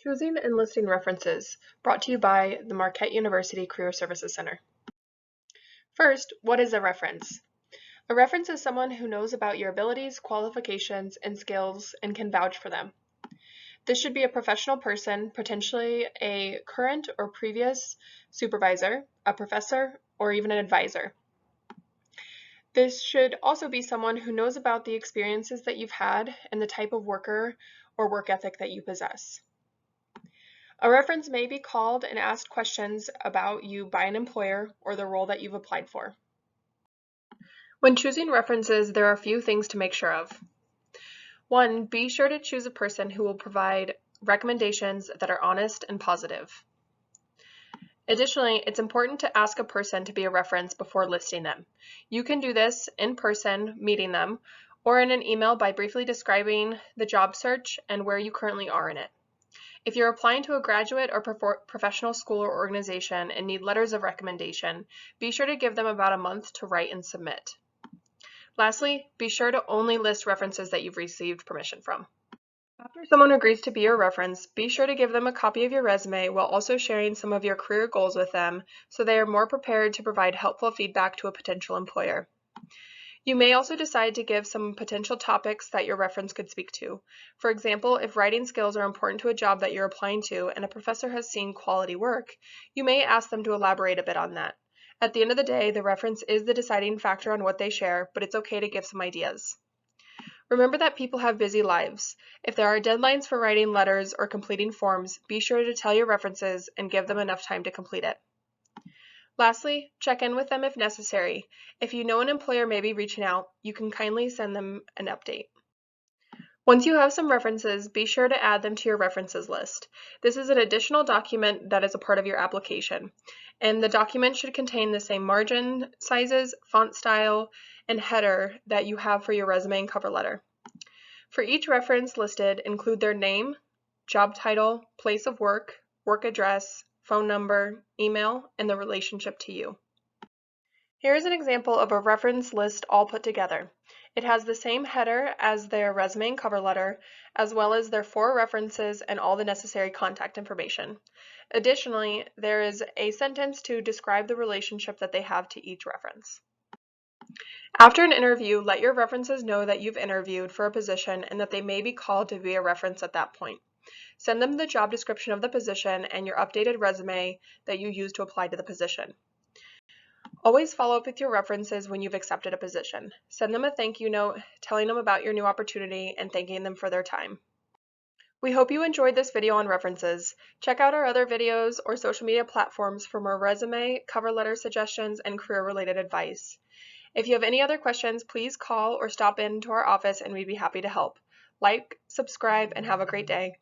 Choosing and listing references, brought to you by the Marquette University Career Services Center. First, what is a reference? A reference is someone who knows about your abilities, qualifications, and skills and can vouch for them. This should be a professional person, potentially a current or previous supervisor, a professor, or even an advisor. This should also be someone who knows about the experiences that you've had and the type of worker or work ethic that you possess. A reference may be called and asked questions about you by an employer or the role that you've applied for. When choosing references, there are a few things to make sure of. 1, be sure to choose a person who will provide recommendations that are honest and positive. Additionally, it's important to ask a person to be a reference before listing them. You can do this in person, meeting them, or in an email by briefly describing the job search and where you currently are in it. If you're applying to a graduate or professional school or organization and need letters of recommendation, be sure to give them about a month to write and submit. Lastly, be sure to only list references that you've received permission from. After someone agrees to be your reference, be sure to give them a copy of your resume while also sharing some of your career goals with them so they are more prepared to provide helpful feedback to a potential employer. You may also decide to give some potential topics that your reference could speak to. For example, if writing skills are important to a job that you're applying to and a professor has seen quality work, you may ask them to elaborate a bit on that. At the end of the day, the reference is the deciding factor on what they share, but it's okay to give some ideas. Remember that people have busy lives. If there are deadlines for writing letters or completing forms, be sure to tell your references and give them enough time to complete it. Lastly, check in with them if necessary. If you know an employer may be reaching out, you can kindly send them an update. Once you have some references, be sure to add them to your references list. This is an additional document that is a part of your application, and the document should contain the same margin sizes, font style, and header that you have for your resume and cover letter. For each reference listed, include their name, job title, place of work address, phone number, email, and the relationship to you. Here is an example of a reference list all put together. It has the same header as their resume and cover letter, as well as their 4 references and all the necessary contact information. Additionally, there is a sentence to describe the relationship that they have to each reference. After an interview, let your references know that you've interviewed for a position and that they may be called to be a reference at that point. Send them the job description of the position and your updated resume that you used to apply to the position. Always follow up with your references when you've accepted a position. Send them a thank you note, telling them about your new opportunity and thanking them for their time. We hope you enjoyed this video on references. Check out our other videos or social media platforms for more resume, cover letter suggestions, and career-related advice. If you have any other questions, please call or stop into our office and we'd be happy to help. Like, subscribe, and have a great day.